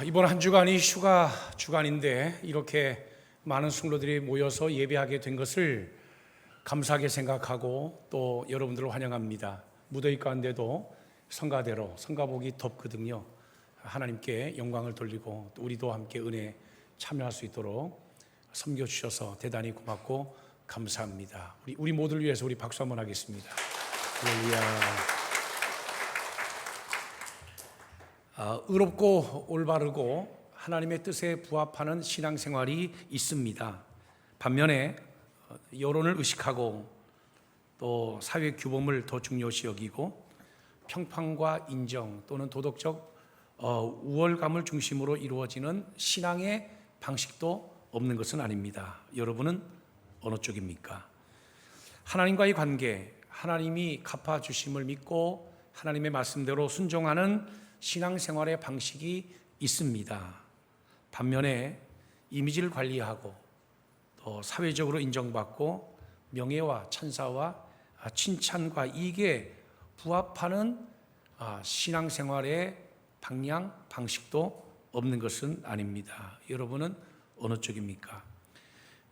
이번 한 주간이 휴가 주간인데 이렇게 많은 성도들이 모여서 예배하게 된 것을 감사하게 생각하고 또 여러분들을 환영합니다. 무더위 가운데도 성가대로 성가복이 덥거든요. 하나님께 영광을 돌리고 또 우리도 함께 은혜 참여할 수 있도록 섬겨주셔서 대단히 고맙고 감사합니다. 우리 모두를 위해서 우리 박수 한번 하겠습니다. 할렐루야. 의롭고 올바르고 하나님의 뜻에 부합하는 신앙생활이 있습니다. 반면에 여론을 의식하고 또 사회 규범을 더 중요시 여기고 평판과 인정 또는 도덕적 우월감을 중심으로 이루어지는 신앙의 방식도 없는 것은 아닙니다. 여러분은 어느 쪽입니까? 하나님과의 관계, 하나님이 갚아주심을 믿고 하나님의 말씀대로 순종하는 신앙생활의 방식이 있습니다. 반면에 이미지를 관리하고 또 사회적으로 인정받고 명예와 찬사와 칭찬과 이익에 부합하는 신앙생활의 방향, 방식도 없는 것은 아닙니다. 여러분은 어느 쪽입니까?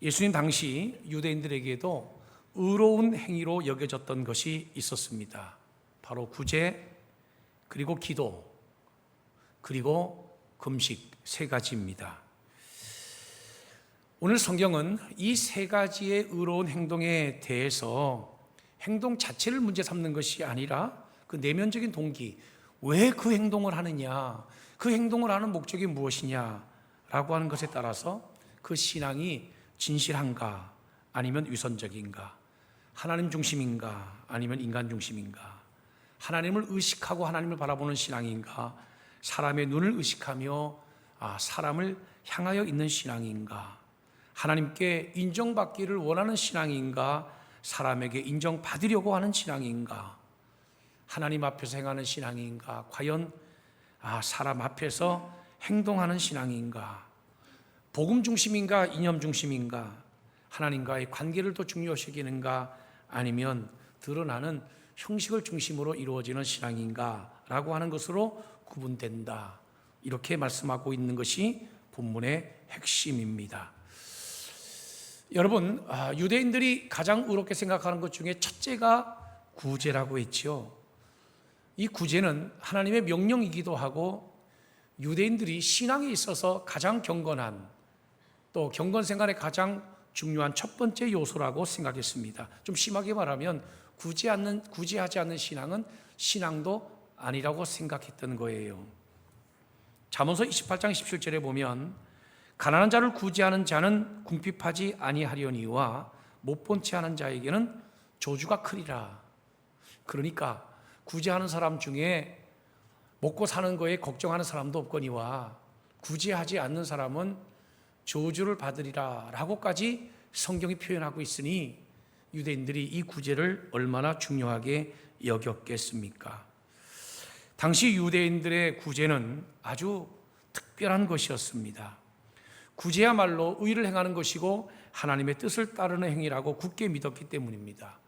예수님 당시 유대인들에게도 의로운 행위로 여겨졌던 것이 있었습니다. 바로 구제, 그리고 기도, 그리고 금식 세 가지입니다. 오늘 성경은 이 세 가지의 의로운 행동에 대해서 행동 자체를 문제 삼는 것이 아니라 그 내면적인 동기, 왜 그 행동을 하느냐, 그 행동을 하는 목적이 무엇이냐라고 하는 것에 따라서 그 신앙이 진실한가 아니면 위선적인가, 하나님 중심인가 아니면 인간 중심인가, 하나님을 의식하고 하나님을 바라보는 신앙인가, 사람의 눈을 의식하며 사람을 향하여 있는 신앙인가, 하나님께 인정받기를 원하는 신앙인가, 사람에게 인정받으려고 하는 신앙인가, 하나님 앞에서 행하는 신앙인가, 과연 사람 앞에서 행동하는 신앙인가, 복음 중심인가 이념 중심인가, 하나님과의 관계를 더 중요시 여기는가 아니면 드러나는 형식을 중심으로 이루어지는 신앙인가 라고 하는 것으로 구분된다. 이렇게 말씀하고 있는 것이 본문의 핵심입니다. 여러분, 유대인들이 가장 의롭게 생각하는 것 중에 첫째가 구제라고 했지요. 이 구제는 하나님의 명령이기도 하고 유대인들이 신앙에 있어서 가장 경건한, 또 경건 생활의 가장 중요한 첫 번째 요소라고 생각했습니다. 좀 심하게 말하면 구제하지 않는 신앙은 신앙도 아니라고 생각했던 거예요. 잠언서 28장 17절에 보면 가난한 자를 구제하는 자는 궁핍하지 아니하려니와 못 본 채 하는 자에게는 저주가 크리라. 그러니까 구제하는 사람 중에 먹고 사는 거에 걱정하는 사람도 없거니와 구제하지 않는 사람은 저주를 받으리라 라고까지 성경이 표현하고 있으니 유대인들이 이 구제를 얼마나 중요하게 여겼겠습니까? 당시 유대인들의 구제는 아주 특별한 것이었습니다. 구제야말로 의를 행하는 것이고 하나님의 뜻을 따르는 행위라고 굳게 믿었기 때문입니다.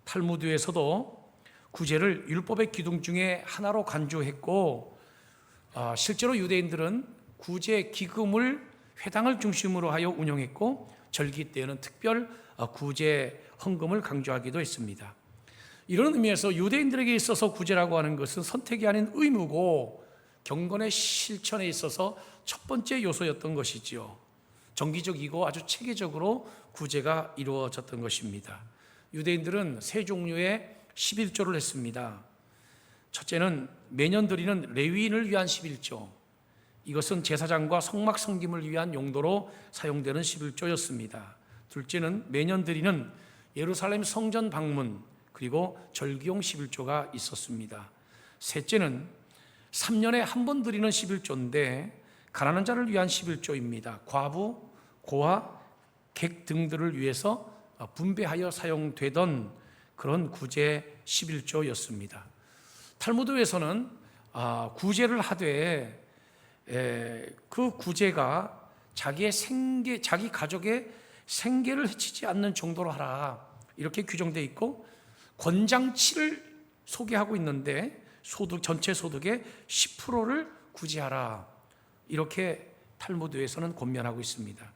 탈무드에서도 구제를 율법의 기둥 중에 하나로 간주했고 실제로 유대인들은 구제 기금을 회당을 중심으로 하여 운영했고 절기 때에는 특별 구제 헌금을 강조하기도 했습니다. 이런 의미에서 유대인들에게 있어서 구제라고 하는 것은 선택이 아닌 의무고 경건의 실천에 있어서 첫 번째 요소였던 것이지요. 정기적이고 아주 체계적으로 구제가 이루어졌던 것입니다. 유대인들은 세 종류의 11조를 했습니다. 첫째는 매년 드리는 레위인을 위한 11조. 이것은 제사장과 성막 섬김을 위한 용도로 사용되는 11조였습니다. 둘째는 매년 드리는 예루살렘 성전 방문 그리고 절기용 11조가 있었습니다. 셋째는 3년에 한 번 드리는 11조인데 가난한 자를 위한 11조입니다. 과부, 고아, 객 등들을 위해서 분배하여 사용되던 그런 구제 11조였습니다. 탈무드에서는 구제를 하되 그 구제가 자기 가족의 생계를 해치지 않는 정도로 하라 이렇게 규정되어 있고 권장치를 소개하고 있는데 전체 소득의 10%를 구제하라 이렇게 탈무드에서는 권면하고 있습니다.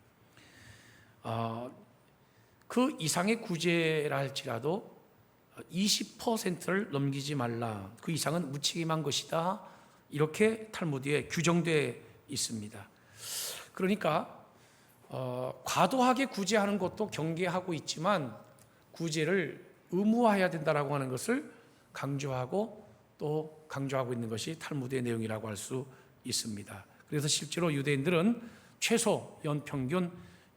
그 이상의 구제라 할지라도 20%를 넘기지 말라. 그 이상은 무책임한 것이다. 이렇게 탈무드에 규정되어 있습니다. 그러니까 과도하게 구제하는 것도 경계하고 있지만 구제를 의무화해야 된다라고 하는 것을 강조하고 또 강조하고 있는 것이 탈무드의 내용이라고 할 수 있습니다. 그래서 실제로 유대인들은 최소 연평균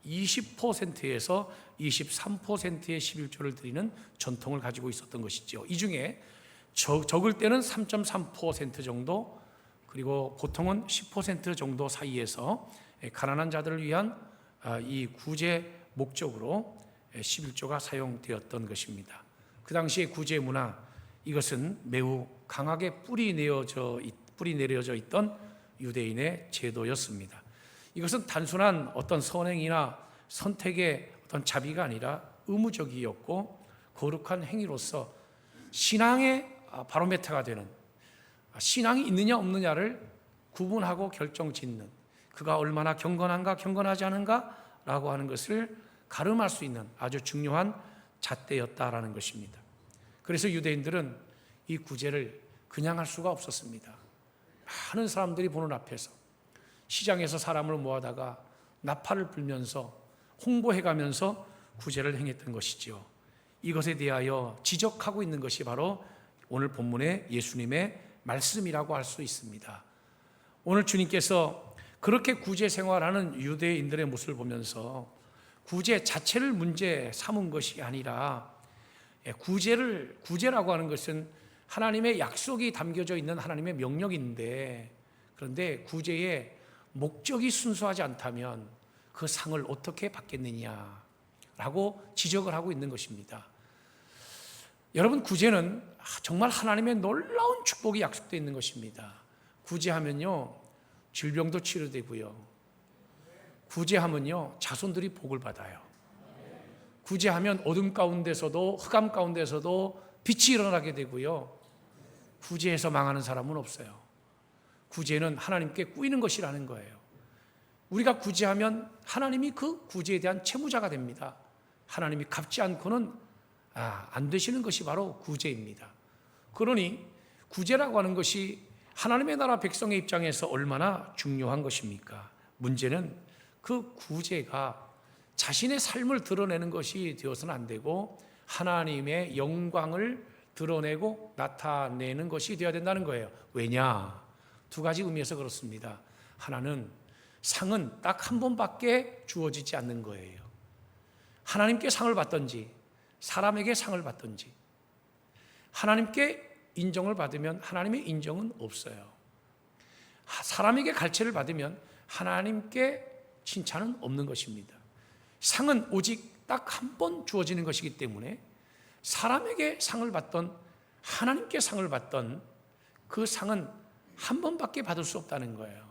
20%에서 23%의 11조를 드리는 전통을 가지고 있었던 것이죠. 이 중에 적을 때는 3.3% 정도, 그리고 보통은 10% 정도 사이에서 가난한 자들을 위한 이 구제 목적으로 11조가 사용되었던 것입니다. 그 당시의 구제 문화, 이것은 매우 강하게 뿌리 내려져 있던 유대인의 제도였습니다. 이것은 단순한 어떤 선행이나 선택의 어떤 자비가 아니라 의무적이었고 거룩한 행위로서 신앙의 바로메터가 되는, 신앙이 있느냐 없느냐를 구분하고 결정짓는, 그가 얼마나 경건한가 경건하지 않은가라고 하는 것을 가름할 수 있는 아주 중요한 잣대였다라는 것입니다. 그래서 유대인들은 이 구제를 그냥 할 수가 없었습니다. 많은 사람들이 보는 앞에서 시장에서 사람을 모아다가 나팔을 불면서 홍보해가면서 구제를 행했던 것이지요. 이것에 대하여 지적하고 있는 것이 바로 오늘 본문의 예수님의 말씀이라고 할 수 있습니다. 오늘 주님께서 그렇게 구제 생활하는 유대인들의 모습을 보면서 구제 자체를 문제 삼은 것이 아니라, 구제라고 하는 것은 하나님의 약속이 담겨져 있는 하나님의 명령인데, 그런데 구제의 목적이 순수하지 않다면 그 상을 어떻게 받겠느냐라고 지적을 하고 있는 것입니다. 여러분, 구제는 정말 하나님의 놀라운 축복이 약속되어 있는 것입니다. 구제하면요, 질병도 치료되고요, 구제하면요, 자손들이 복을 받아요. 구제하면 어둠 가운데서도, 흑암 가운데서도 빛이 일어나게 되고요, 구제해서 망하는 사람은 없어요. 구제는 하나님께 꾸이는 것이라는 거예요. 우리가 구제하면 하나님이 그 구제에 대한 채무자가 됩니다. 하나님이 갚지 않고는 안 되시는 것이 바로 구제입니다. 그러니 구제라고 하는 것이 하나님의 나라 백성의 입장에서 얼마나 중요한 것입니까? 문제는 그 구제가 자신의 삶을 드러내는 것이 되어서는 안 되고 하나님의 영광을 드러내고 나타내는 것이 되어야 된다는 거예요. 왜냐? 두 가지 의미에서 그렇습니다. 하나는 상은 딱 한 번밖에 주어지지 않는 거예요. 하나님께 상을 받든지 사람에게 상을 받든지, 하나님께 인정을 받으면 하나님의 인정은 없어요. 사람에게 갈채를 받으면 하나님께 칭찬은 없는 것입니다. 상은 오직 딱 한 번 주어지는 것이기 때문에 사람에게 상을 받던 하나님께 상을 받던 그 상은 한 번밖에 받을 수 없다는 거예요.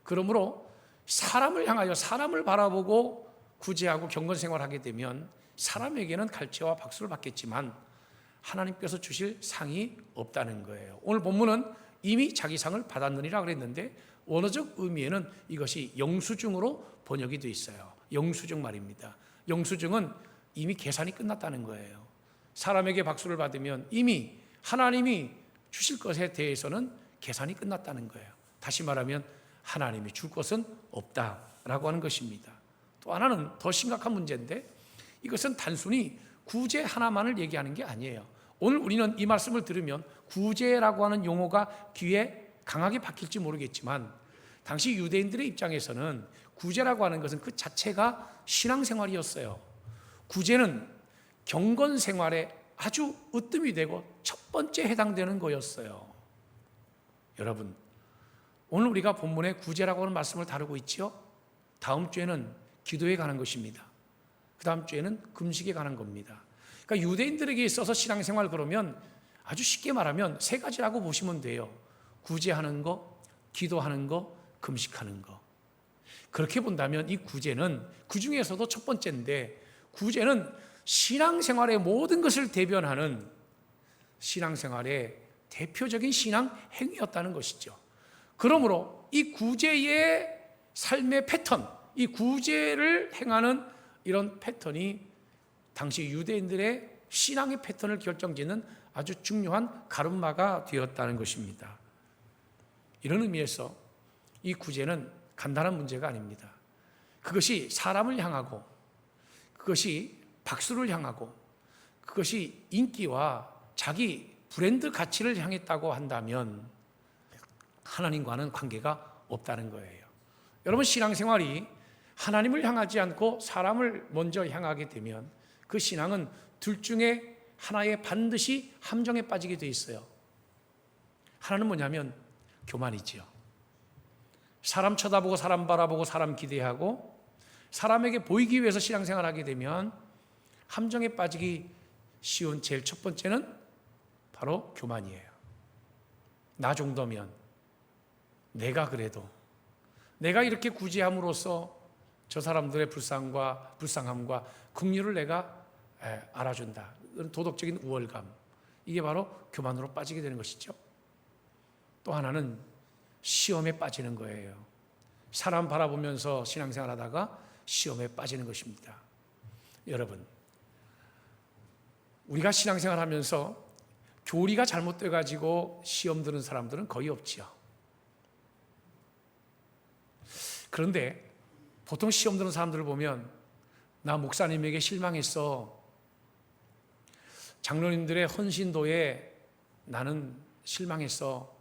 그러므로 사람을 향하여 사람을 바라보고 구제하고 경건생활하게 되면 사람에게는 갈채와 박수를 받겠지만 하나님께서 주실 상이 없다는 거예요. 오늘 본문은 이미 자기 상을 받았느니라 그랬는데 원어적 의미에는 이것이 영수증으로 번역이 되어 있어요. 영수증 말입니다. 영수증은 이미 계산이 끝났다는 거예요. 사람에게 박수를 받으면 이미 하나님이 주실 것에 대해서는 계산이 끝났다는 거예요. 다시 말하면 하나님이 줄 것은 없다라고 하는 것입니다. 또 하나는 더 심각한 문제인데, 이것은 단순히 구제 하나만을 얘기하는 게 아니에요. 오늘 우리는 이 말씀을 들으면 구제라고 하는 용어가 귀에 강하게 박힐지 모르겠지만, 당시 유대인들의 입장에서는 구제라고 하는 것은 그 자체가 신앙생활이었어요. 구제는 경건생활에 아주 으뜸이 되고 첫 번째 해당되는 거였어요. 여러분, 오늘 우리가 본문에 구제라고 하는 말씀을 다루고 있죠. 다음 주에는 기도에 관한 것입니다. 그 다음 주에는 금식에 관한 겁니다. 그러니까 유대인들에게 있어서 신앙생활 그러면 아주 쉽게 말하면 세 가지라고 보시면 돼요. 구제하는 거, 기도하는 거, 금식하는 거. 그렇게 본다면 이 구제는 그 중에서도 첫 번째인데, 구제는 신앙생활의 모든 것을 대변하는 신앙생활의 대표적인 신앙 행위였다는 것이죠. 그러므로 이 구제의 삶의 패턴, 이 구제를 행하는 이런 패턴이 당시 유대인들의 신앙의 패턴을 결정짓는 아주 중요한 가름마가 되었다는 것입니다. 이런 의미에서 이 구제는 간단한 문제가 아닙니다. 그것이 사람을 향하고, 그것이 박수를 향하고, 그것이 인기와 자기 브랜드 가치를 향했다고 한다면 하나님과는 관계가 없다는 거예요. 여러분, 신앙생활이 하나님을 향하지 않고 사람을 먼저 향하게 되면 그 신앙은 둘 중에 하나에 반드시 함정에 빠지게 돼 있어요. 하나는 뭐냐면 교만이지요. 사람 쳐다보고 사람 바라보고 사람 기대하고 사람에게 보이기 위해서 신앙생활하게 되면 함정에 빠지기 쉬운 제일 첫 번째는 바로 교만이에요. 나 정도면, 내가 그래도, 내가 이렇게 구제함으로써 저 사람들의 불쌍함과 긍휼을 내가 알아준다. 도덕적인 우월감, 이게 바로 교만으로 빠지게 되는 것이죠. 또 하나는 시험에 빠지는 거예요. 사람 바라보면서 신앙생활 하다가 시험에 빠지는 것입니다. 여러분, 우리가 신앙생활 하면서 교리가 잘못돼 가지고 시험 드는 사람들은 거의 없지요. 그런데 보통 시험 드는 사람들을 보면 나 목사님에게 실망했어, 장로님들의 헌신도에 나는 실망했어,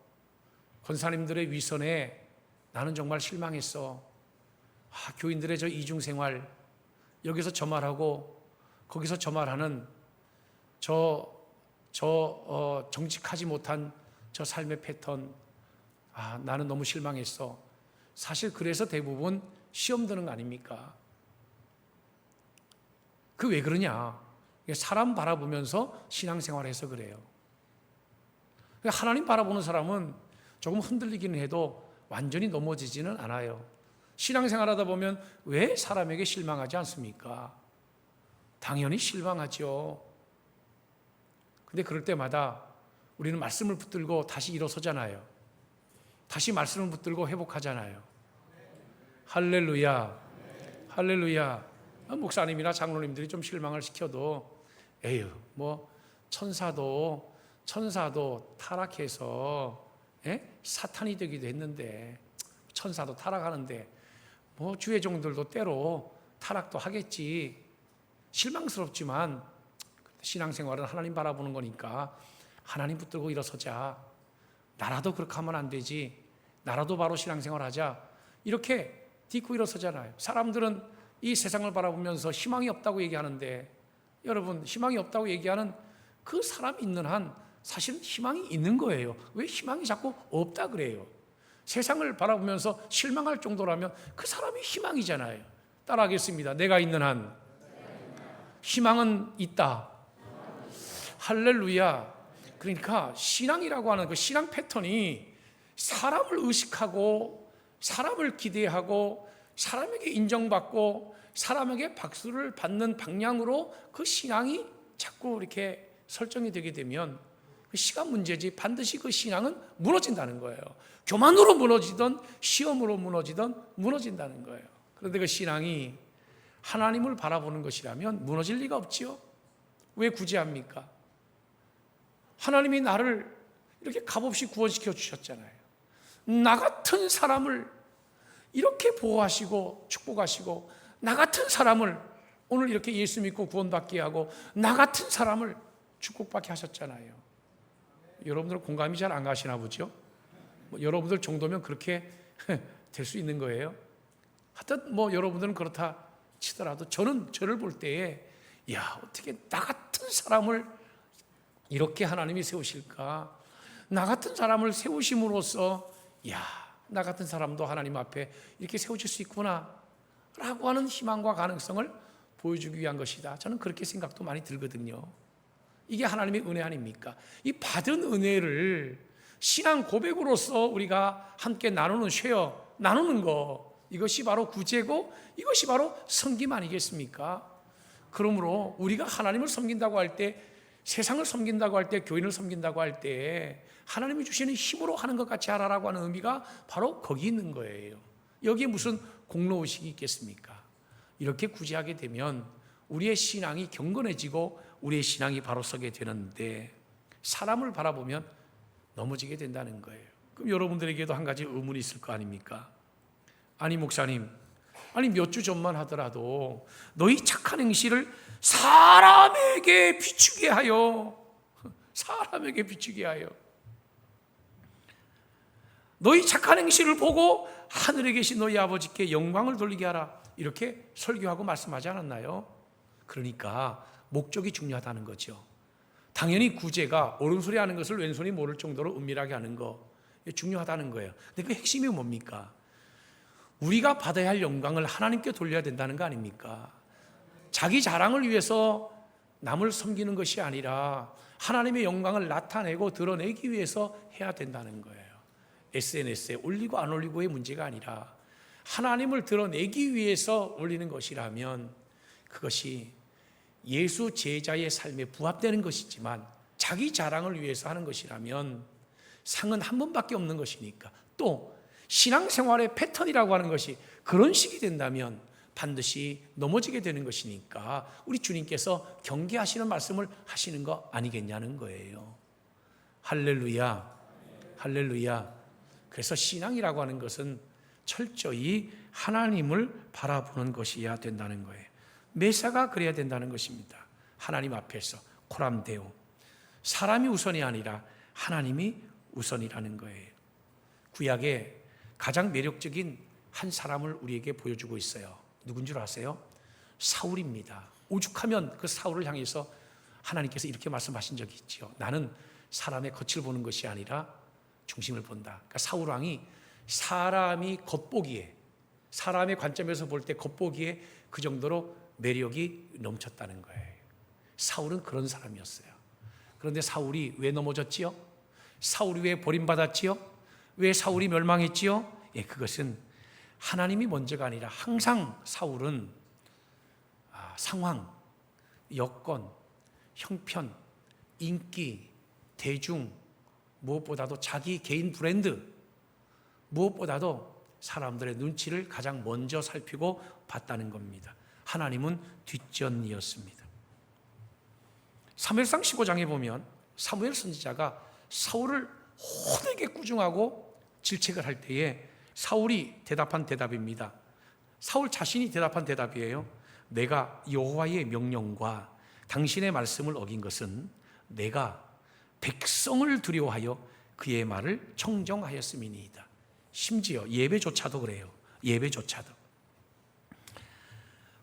권사님들의 위선에 나는 정말 실망했어, 교인들의 저 이중생활, 여기서 저 말하고 거기서 저 말하는 정직하지 못한 저 삶의 패턴, 나는 너무 실망했어. 사실 그래서 대부분 시험 드는 거 아닙니까? 그 왜 그러냐? 사람 바라보면서 신앙생활해서 그래요. 하나님 바라보는 사람은 조금 흔들리기는 해도 완전히 넘어지지는 않아요. 신앙생활하다 보면 왜 사람에게 실망하지 않습니까? 당연히 실망하죠. 근데 그럴 때마다 우리는 말씀을 붙들고 다시 일어서잖아요. 다시 말씀을 붙들고 회복하잖아요. 할렐루야, 할렐루야. 목사님이나 장로님들이 좀 실망을 시켜도 에휴, 뭐 천사도 타락해서 사탄이 되기도 했는데, 천사도 타락하는데 뭐 주의 종들도 때로 타락도 하겠지. 실망스럽지만 신앙생활은 하나님 바라보는 거니까 하나님 붙들고 일어서자. 나라도 그렇게 하면 안 되지. 나라도 바로 신앙생활 하자. 이렇게 딛고 일어서잖아요. 사람들은 이 세상을 바라보면서 희망이 없다고 얘기하는데, 여러분, 희망이 없다고 얘기하는 그 사람 있는 한 사실은 희망이 있는 거예요. 왜 희망이 자꾸 없다 그래요? 세상을 바라보면서 실망할 정도라면 그 사람이 희망이잖아요. 따라하겠습니다. 내가 있는 한 희망은 있다. 할렐루야. 그러니까 신앙이라고 하는 그 신앙 패턴이 사람을 의식하고 사람을 기대하고 사람에게 인정받고 사람에게 박수를 받는 방향으로 그 신앙이 자꾸 이렇게 설정이 되게 되면 그 시간 문제지 반드시 그 신앙은 무너진다는 거예요. 교만으로 무너지든 시험으로 무너지든 무너진다는 거예요. 그런데 그 신앙이 하나님을 바라보는 것이라면 무너질 리가 없지요. 왜 구제합니까? 하나님이 나를 이렇게 값없이 구원시켜 주셨잖아요. 나 같은 사람을 이렇게 보호하시고 축복하시고, 나 같은 사람을 오늘 이렇게 예수 믿고 구원받게 하고, 나 같은 사람을 축복받게 하셨잖아요. 여러분들은 공감이 잘 안 가시나 보죠? 여러분들 정도면 그렇게 될 수 있는 거예요. 하여튼 여러분들은 그렇다 치더라도 저를 볼 때에 어떻게 나 같은 사람을 이렇게 하나님이 세우실까? 나 같은 사람을 세우심으로써 나 같은 사람도 하나님 앞에 이렇게 세워질 수 있구나 라고 하는 희망과 가능성을 보여주기 위한 것이다. 저는 그렇게 생각도 많이 들거든요. 이게 하나님의 은혜 아닙니까? 이 받은 은혜를 신앙 고백으로서 우리가 함께 나누는 쉐어, 나누는 거, 이것이 바로 구제고 이것이 바로 섬김 아니겠습니까? 그러므로 우리가 하나님을 섬긴다고 할 때 세상을 섬긴다고 할 때, 교인을 섬긴다고 할 때 하나님이 주시는 힘으로 하는 것 같이 하라라고 하는 의미가 바로 거기 있는 거예요. 여기에 무슨 공로의식이 있겠습니까? 이렇게 구제하게 되면 우리의 신앙이 경건해지고 우리의 신앙이 바로 서게 되는데, 사람을 바라보면 넘어지게 된다는 거예요. 그럼 여러분들에게도 한 가지 의문이 있을 거 아닙니까? 아니 목사님, 아니 몇 주 전만 하더라도 너희 착한 행실을 사람에게 비추게 하여, 사람에게 비추게 하여, 너희 착한 행실을 보고 하늘에 계신 너희 아버지께 영광을 돌리게 하라, 이렇게 설교하고 말씀하지 않았나요? 그러니까 목적이 중요하다는 거죠. 당연히 구제가 오른손이 하는 것을 왼손이 모를 정도로 은밀하게 하는 거 중요하다는 거예요. 근데 그 핵심이 뭡니까? 우리가 받아야 할 영광을 하나님께 돌려야 된다는 거 아닙니까? 자기 자랑을 위해서 남을 섬기는 것이 아니라 하나님의 영광을 나타내고 드러내기 위해서 해야 된다는 거예요. SNS에 올리고 안 올리고의 문제가 아니라 하나님을 드러내기 위해서 올리는 것이라면 그것이 예수 제자의 삶에 부합되는 것이지만, 자기 자랑을 위해서 하는 것이라면 상은 한 번밖에 없는 것이니까, 또 신앙생활의 패턴이라고 하는 것이 그런 식이 된다면 반드시 넘어지게 되는 것이니까 우리 주님께서 경계하시는 말씀을 하시는 거 아니겠냐는 거예요. 할렐루야, 할렐루야. 그래서 신앙이라고 하는 것은 철저히 하나님을 바라보는 것이어야 된다는 거예요. 메사가 그래야 된다는 것입니다. 하나님 앞에서 코람데오, 사람이 우선이 아니라 하나님이 우선이라는 거예요. 구약에 가장 매력적인 한 사람을 우리에게 보여주고 있어요. 누군 줄 아세요? 사울입니다. 오죽하면 그 사울을 향해서 하나님께서 이렇게 말씀하신 적이 있죠. 나는 사람의 겉을 보는 것이 아니라 중심을 본다. 그러니까 사울 왕이 사람이 겉보기에, 사람의 관점에서 볼 때 겉보기에 그 정도로 매력이 넘쳤다는 거예요. 사울은 그런 사람이었어요. 그런데 사울이 왜 넘어졌지요? 사울이 왜 버림받았지요? 왜 사울이 멸망했지요? 예, 그것은 하나님이 먼저가 아니라 항상 사울은 상황, 여건, 형편, 인기, 대중, 무엇보다도 자기 개인 브랜드, 무엇보다도 사람들의 눈치를 가장 먼저 살피고 봤다는 겁니다. 하나님은 뒷전이었습니다. 사무엘상 15장에 보면 사무엘 선지자가 사울을 호되게 꾸중하고 질책을 할 때에 사울이 대답한 대답입니다. 사울 자신이 대답한 대답이에요. 내가 여호와의 명령과 당신의 말씀을 어긴 것은 내가 백성을 두려워하여 그의 말을 청정하였음이니이다. 심지어 예배조차도 그래요. 예배조차도.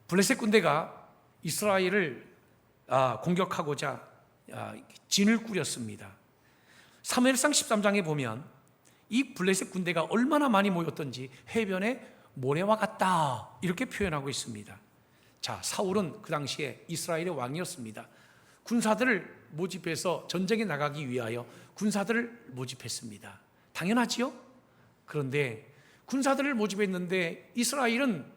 블레셋 군대가 이스라엘을 공격하고자 진을 꾸렸습니다. 사무엘상 13장에 보면 이 블레셋 군대가 얼마나 많이 모였던지 해변에 모래와 같다, 이렇게 표현하고 있습니다. 자, 사울은 그 당시에 이스라엘의 왕이었습니다. 군사들을 모집해서 전쟁에 나가기 위하여 군사들을 모집했습니다. 당연하지요? 그런데 군사들을 모집했는데 이스라엘은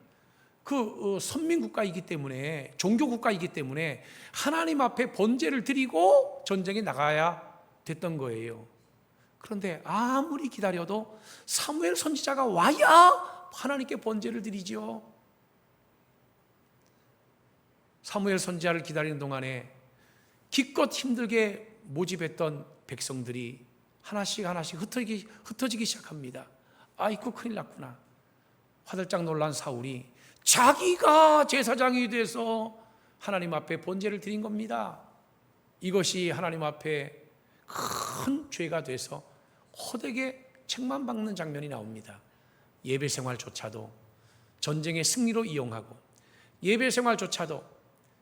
그 선민국가이기 때문에, 종교국가이기 때문에 하나님 앞에 번제를 드리고 전쟁에 나가야 됐던 거예요. 그런데 아무리 기다려도 사무엘 선지자가 와야 하나님께 번제를 드리죠. 사무엘 선지자를 기다리는 동안에 기껏 힘들게 모집했던 백성들이 하나씩 흩어지기 시작합니다. 아이고, 큰일 났구나. 화들짝 놀란 사울이 자기가 제사장이 돼서 하나님 앞에 번제를 드린 겁니다. 이것이 하나님 앞에 큰 죄가 돼서 호되게 책망받는 장면이 나옵니다. 예배 생활조차도 전쟁의 승리로 이용하고, 예배 생활조차도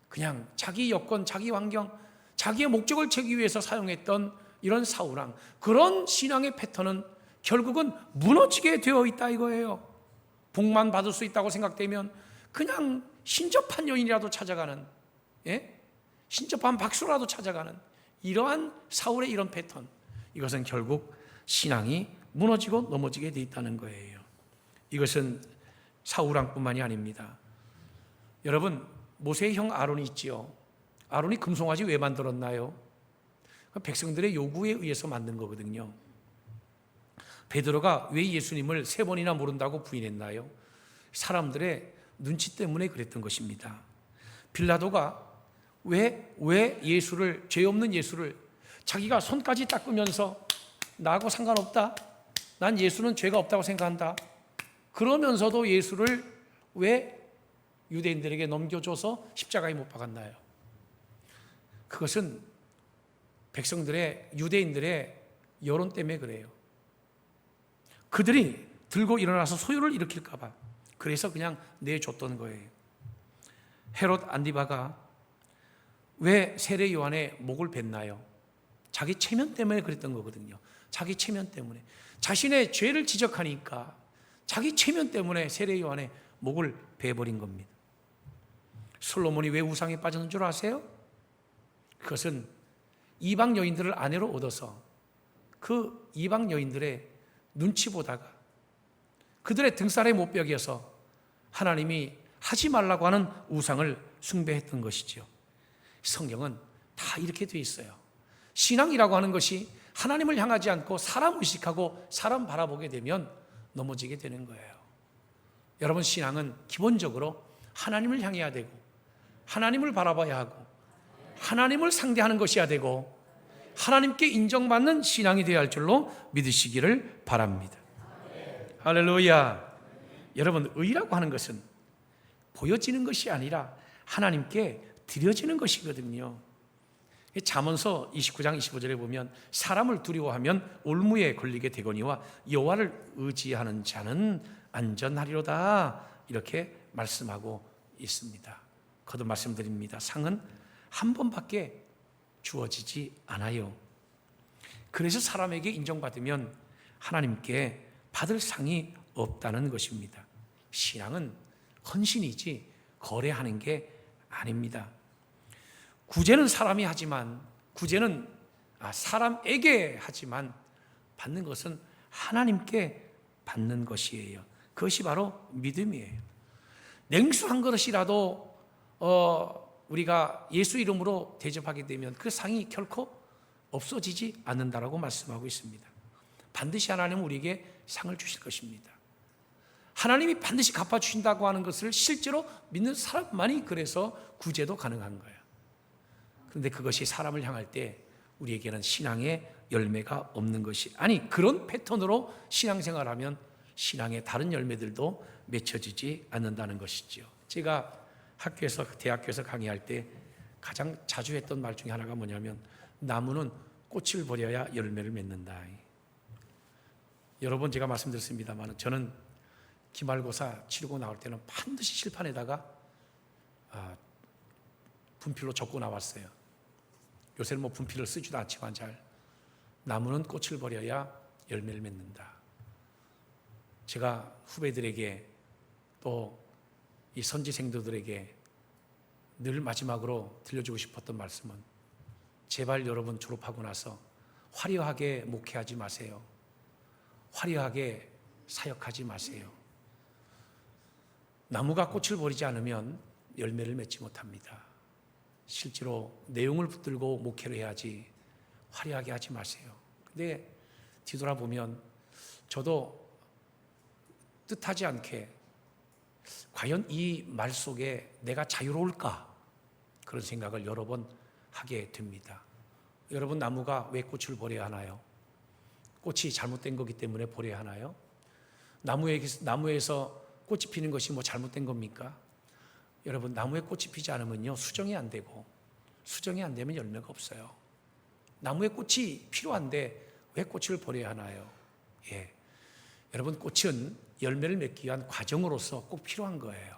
그냥 자기 여건, 자기 환경, 자기의 목적을 채우기 위해서 사용했던 이런 사울왕, 그런 신앙의 패턴은 결국은 무너지게 되어 있다 이거예요. 복만 받을 수 있다고 생각되면 그냥 신접한 여인이라도 찾아가는, 신접한 박수라도 찾아가는 이러한 사울의 이런 패턴, 이것은 결국 신앙이 무너지고 넘어지게 되어 있다는 거예요. 이것은 사울왕뿐만이 아닙니다. 여러분, 모세의 형 아론이 있지요. 아론이 금송아지 왜 만들었나요? 백성들의 요구에 의해서 만든 거거든요. 베드로가 왜 예수님을 3번이나 모른다고 부인했나요? 사람들의 눈치 때문에 그랬던 것입니다. 빌라도가 왜 예수를, 죄 없는 예수를 자기가 손까지 닦으면서 나하고 상관없다, 난 예수는 죄가 없다고 생각한다, 그러면서도 예수를 왜 유대인들에게 넘겨줘서 십자가에 못 박았나요? 그것은 백성들의, 유대인들의 여론 때문에 그래요. 그들이 들고 일어나서 소요를 일으킬까 봐 그래서 그냥 내줬던 거예요. 헤롯 안디바가 왜 세례 요한의 목을 뱉나요? 자기 체면 때문에 그랬던 거거든요. 자기 체면 때문에, 자신의 죄를 지적하니까 자기 체면 때문에 세례 요한의 목을 베어버린 겁니다. 솔로몬이 왜 우상에 빠졌는 줄 아세요? 그것은 이방 여인들을 아내로 얻어서 그 이방 여인들의 눈치 보다가 그들의 등살에 못 베겨서 하나님이 하지 말라고 하는 우상을 숭배했던 것이죠. 성경은 다 이렇게 돼 있어요. 신앙이라고 하는 것이 하나님을 향하지 않고 사람 의식하고 사람 바라보게 되면 넘어지게 되는 거예요. 여러분, 신앙은 기본적으로 하나님을 향해야 되고 하나님을 바라봐야 하고 하나님을 상대하는 것이어야 되고 하나님께 인정받는 신앙이 되어야 할 줄로 믿으시기를 바랍니다. 할렐루야. 여러분, 의라고 하는 것은 보여지는 것이 아니라 하나님께 드려지는 것이거든요. 잠언서 29장 25절에 보면 사람을 두려워하면 올무에 걸리게 되거니와 여호와를 의지하는 자는 안전하리로다, 이렇게 말씀하고 있습니다. 거듭 말씀드립니다. 상은 한 번밖에 주어지지 않아요. 그래서 사람에게 인정받으면 하나님께 받을 상이 없다는 것입니다. 신앙은 헌신이지 거래하는 게 아닙니다. 구제는 사람이 하지만, 구제는 사람에게 하지만 받는 것은 하나님께 받는 것이에요. 그것이 바로 믿음이에요. 냉수 한 그릇이라도 우리가 예수 이름으로 대접하게 되면 그 상이 결코 없어지지 않는다라고 말씀하고 있습니다. 반드시 하나님은 우리에게 상을 주실 것입니다. 하나님이 반드시 갚아주신다고 하는 것을 실제로 믿는 사람만이 그래서 구제도 가능한 거예요. 그런데 그것이 사람을 향할 때 우리에게는 신앙의 열매가 없는 것이, 아니 그런 패턴으로 신앙생활하면 신앙의 다른 열매들도 맺혀지지 않는다는 것이죠. 제가 대학교에서 강의할 때 가장 자주 했던 말 중에 하나가 뭐냐면, 나무는 꽃을 버려야 열매를 맺는다. 여러 번 제가 말씀드렸습니다만 저는 기말고사 치르고 나올 때는 반드시 칠판에다가 분필로 적고 나왔어요. 요새는 뭐 분필을 쓰지도 않지만 나무는 꽃을 버려야 열매를 맺는다. 제가 후배들에게 또 이 선지생도들에게 늘 마지막으로 들려주고 싶었던 말씀은, 제발 여러분 졸업하고 나서 화려하게 목회하지 마세요. 화려하게 사역하지 마세요. 나무가 꽃을 버리지 않으면 열매를 맺지 못합니다. 실제로 내용을 붙들고 목회를 해야지 화려하게 하지 마세요. 근데 뒤돌아보면 저도 뜻하지 않게 과연 이 말 속에 내가 자유로울까? 그런 생각을 여러 번 하게 됩니다. 여러분, 나무가 왜 꽃을 버려야 하나요? 꽃이 잘못된 거기 때문에 버려야 하나요? 나무에서 꽃이 피는 것이 뭐 잘못된 겁니까? 여러분, 나무에 꽃이 피지 않으면요 수정이 안 되고, 수정이 안 되면 열매가 없어요. 나무에 꽃이 필요한데 왜 꽃을 버려야 하나요? 여러분, 꽃은 열매를 맺기 위한 과정으로서 꼭 필요한 거예요.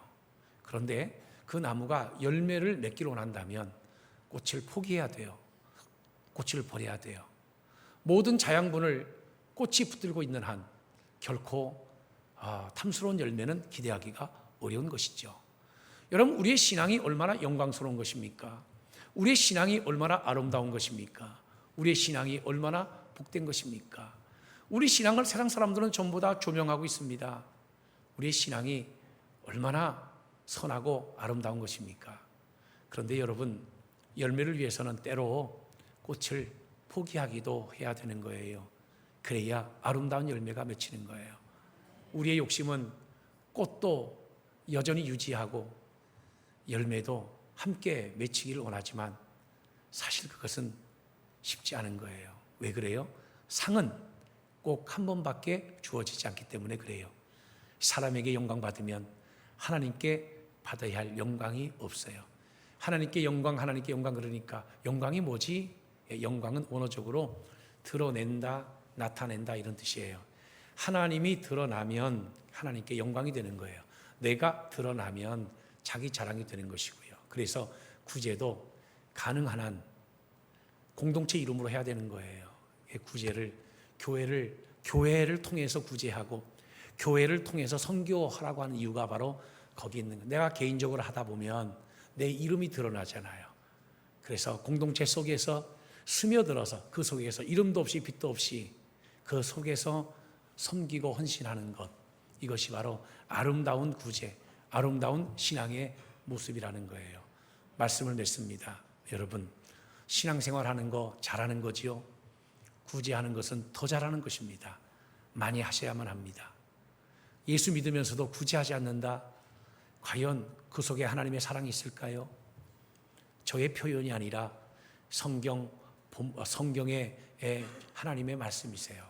그런데 그 나무가 열매를 맺기로 한다면 꽃을 포기해야 돼요. 꽃을 버려야 돼요. 모든 자양분을 꽃이 붙들고 있는 한 결코 탐스러운 열매는 기대하기가 어려운 것이죠. 여러분, 우리의 신앙이 얼마나 영광스러운 것입니까? 우리의 신앙이 얼마나 아름다운 것입니까? 우리의 신앙이 얼마나 복된 것입니까? 우리 신앙을 세상 사람들은 전부 다 조명하고 있습니다. 우리의 신앙이 얼마나 선하고 아름다운 것입니까? 그런데 여러분, 열매를 위해서는 때로 꽃을 포기하기도 해야 되는 거예요. 그래야 아름다운 열매가 맺히는 거예요. 우리의 욕심은 꽃도 여전히 유지하고 열매도 함께 맺히기를 원하지만 사실 그것은 쉽지 않은 거예요. 왜 그래요? 상은 꼭 한 번밖에 주어지지 않기 때문에 그래요. 사람에게 영광 받으면 하나님께 받아야 할 영광이 없어요. 하나님께 영광 그러니까 영광이 뭐지? 영광은 원어적으로 드러낸다, 나타낸다 이런 뜻이에요. 하나님이 드러나면 하나님께 영광이 되는 거예요. 내가 드러나면 자기 자랑이 되는 것이고요. 그래서 구제도 가능한 한 공동체 이름으로 해야 되는 거예요. 구제를 교회를 통해서 구제하고 교회를 통해서 선교하라고 하는 이유가 바로 거기 있는 거예요. 내가 개인적으로 하다 보면 내 이름이 드러나잖아요. 그래서 공동체 속에서 스며들어서 그 속에서 이름도 없이 빛도 없이 그 속에서 섬기고 헌신하는 것, 이것이 바로 아름다운 구제, 아름다운 신앙의 모습이라는 거예요. 말씀을 맺습니다. 여러분, 신앙생활하는 거 잘하는 거지요? 구제하는 것은 더 잘하는 것입니다. 많이 하셔야만 합니다. 예수 믿으면서도 구제하지 않는다? 과연 그 속에 하나님의 사랑이 있을까요? 저의 표현이 아니라 성경의 하나님의 말씀이세요.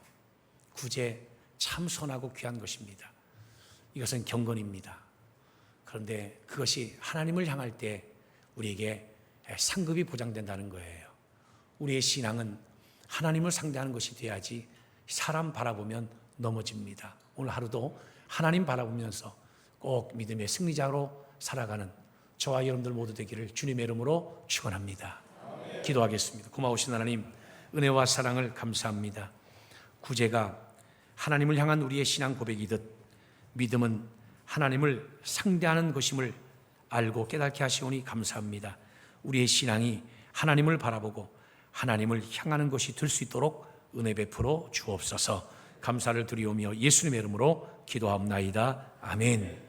구제 참 선하고 귀한 것입니다. 이것은 경건입니다. 그런데 그것이 하나님을 향할 때 우리에게 상급이 보장된다는 거예요. 우리의 신앙은 하나님을 상대하는 것이 돼야지 사람 바라보면 넘어집니다. 오늘 하루도 하나님 바라보면서 꼭 믿음의 승리자로 살아가는 저와 여러분들 모두 되기를 주님의 이름으로 축원합니다. 기도하겠습니다. 고마우신 하나님, 은혜와 사랑을 감사합니다. 구제가 하나님을 향한 우리의 신앙 고백이듯 믿음은 하나님을 상대하는 것임을 알고 깨닫게 하시오니 감사합니다. 우리의 신앙이 하나님을 바라보고 하나님을 향하는 것이 될 수 있도록 은혜 베풀어 주옵소서. 감사를 드리오며 예수님의 이름으로 기도하옵나이다. 아멘.